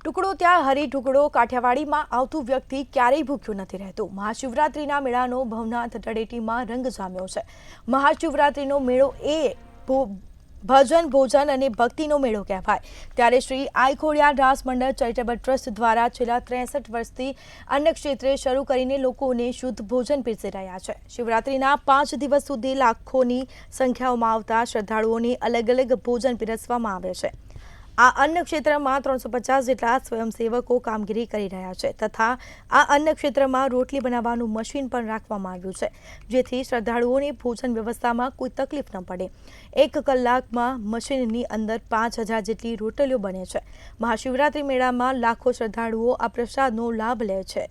ટુકડો ત્યાં હરી ટુકડો કાઠિયાવાડીમાં આવતું વ્યક્તિ ક્યારેય ભૂખ્યું નથી રહેતું। મહાશિવરાત્રિના મેળાનો ભવનાથ તળેટીમાં રંગ જામ્યો છે। મહાશિવરાત્રિનો મેળો એ ભજન ભોજન અને ભક્તિનો મેળો કહેવાય। ત્યારે શ્રી આઈ ખોડિયાર રાસ મંડળ ચેરિટેબલ ટ્રસ્ટ દ્વારા છેલ્લા 63 વર્ષથી અન્ન ક્ષેત્રે શરૂ કરીને લોકોને શુદ્ધ ભોજન પીરસી રહ્યા છે। શિવરાત્રિના 5 દિવસ સુધી લાખોની સંખ્યામાં આવતા શ્રદ્ધાળુઓને અલગ અલગ ભોજન પીરસવામાં આવે છે। આ અન્ન ક્ષેત્રમાં 350 જેટલા સ્વયંસેવકો કામગીરી કરી રહ્યા છે તથા આ અન્ન ક્ષેત્રમાં રોટલી બનાવવાનું મશીન પણ રાખવામાં આવ્યું છે, જેથી શ્રદ્ધાળુઓને ભોજન વ્યવસ્થામાં કોઈ તકલીફ ન પડે। 1 કલાકમાં મશીનની અંદર 5000 જેટલી રોટલીઓ બને છે। મહાશિવરાત્રિ મેળામાં લાખો શ્રદ્ધાળુઓ આ પ્રસાદનો લાભ લે છે।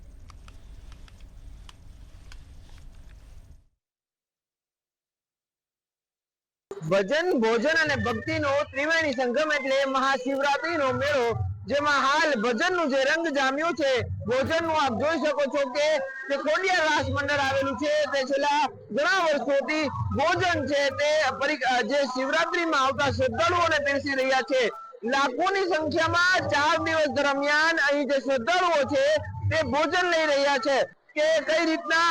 ભજન ભોજન અને ભક્તિનો ત્રિવેણી સંગમ એટલે મહાશિવરાત્રીનો મેળો, જેમાં હાલ ભજનનું જે રંગ જામ્યું છે, ભોજનનું આપ જોઈ શકો છો કે જે ખોડિયાર રાસ મંડળ આવેલું છે તે છેલ્લા ઘણા વર્ષોથી ભોજન છે તે જે શિવરાત્રીમાં આવતા શ્રદ્ધાળુઓને પીરસી રહ્યા છે। લાખોની સંખ્યામાં 4 દિવસ દરમિયાન અહીં જે શ્રદ્ધાળુઓ છે તે ભોજન લઈ રહ્યા છે। કે કઈ રીતના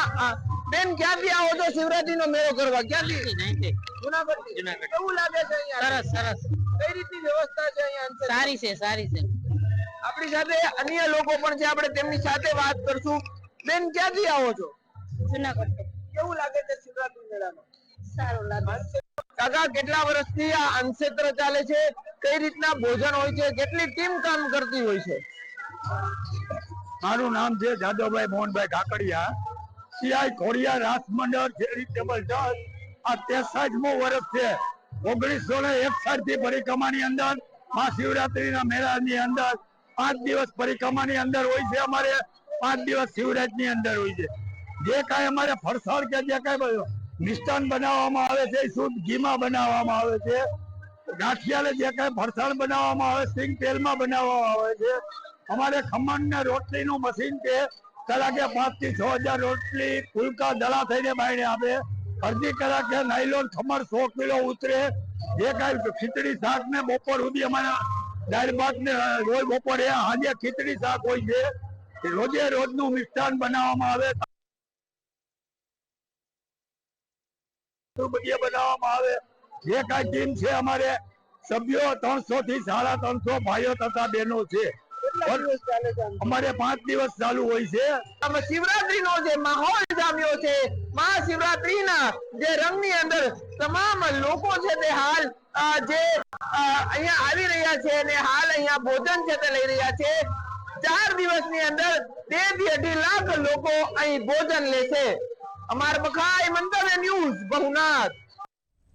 બેન ક્યાંથી આવો છો શિવરાત્રીનો મેળો કરવા? ક્યાંથી? જુનાગઢ। કેવું લાગે છે અહીંયા? સરસ। કઈ રીતની વ્યવસ્થા છે અહીંયા? સારી છે। આપણી સાથે અન્ય લોકો પણ છે, આપણે તેમની સાથે વાત કરશું। બેન ક્યાંથી આવો છો? જુનાગઢ। કેવું લાગે છે શિવરાત્રી મેળામાં? સારું લાગે। કાકા, કેટલા વર્ષથી આ અન્નક્ષેત્ર ચાલે છે? કઈ રીતના ભોજન હોય છે? કેટલી ટીમ કામ કરતી હોય છે? મારું નામ છે જાદવભાઈ મોહનભાઈ કાકડિયા। આઈ ખોડિયાર રાસ મંડળ ચેરિટેબલ ટ્રસ્ટ આ 63મો વર્ષ છે। 1961 થી પરિક્રમાની અંદર મહાશિવરાત્રીના મેળાની અંદર 5 દિવસ પરિક્રમાની અંદર હોય છે। અમારે 5 દિવસ શિવરાજની અંદર હોય છે। જે કાંઈ અમારે ફરસાણ કે જે કાંઈ મિષ્ટાન બનાવવામાં આવે છે એ શુદ્ધ ઘીમાં બનાવવામાં આવે છે। ગાંઠિયાને જે કાંઈ ફરસાણ બનાવવામાં આવે સિંગ તેલમાં બનાવવામાં આવે છે। અમારે ખમણ ને રોટલીનું મશીન છે। કલાકે 5 થી 6000 રોટલી ફુલકા દળા થઈને બાયણે આપે। અડધી કલાકે નાયલોન ખમણ 100 કિલો ઉતરે। જે કાંઈ ખીચડી શાક ને બપોર સુધી અમારા દાળ ભાત ને રોજ બપોરે સાંજે ખીચડી શાક હોય છે। રોજે રોજનું મિષ્ટાન બનાવવામાં આવે, બનાવવામાં આવે। જે કાંઈ ટીમ છે અમારે સભ્યો 300 થી 350 ભાઈઓ તથા બહેનો છે। અમારે 5 દિવસ ચાલુ હોય છે। શિવરાત્રીનો જે માહોલ જામ્યો છે, મહાશિવરાત્રીના જે રંગની અંદર તમામ લોકો છે તે હાલ જે અહીંયા આવી રહ્યા છે અને હાલ અહીંયા ભોજન છે તે લઈ રહ્યા છે। 4 દિવસની અંદર 2 થી 2.5 લાખ લોકો અહીં ભોજન લેશે। અમાર બખાઈ મંતવ્ય ન્યૂઝ ભવનાથ।